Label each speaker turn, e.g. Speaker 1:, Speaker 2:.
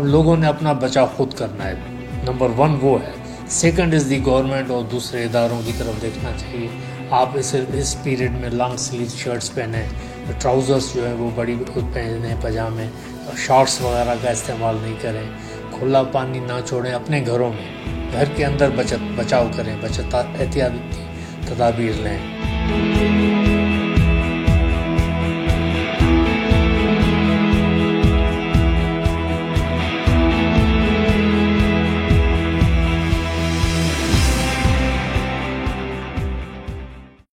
Speaker 1: अब लोगों ने अपना बचाव खुद करना है, नंबर 1 वो है। सेकंड इज़ दी गवर्नमेंट और दूसरे इदारों की तरफ देखना चाहिए। आप इस पीरियड में लॉन्ग स्लीव शर्ट्स पहने, ट्राउज़र्स जो है वो बड़ी पहने, पजामे, शॉर्ट्स वगैरह का इस्तेमाल नहीं करें, खुला पानी ना छोड़ें अपने घरों में, घर के अंदर बचाव करें, एहतियाती तदाबीर लें।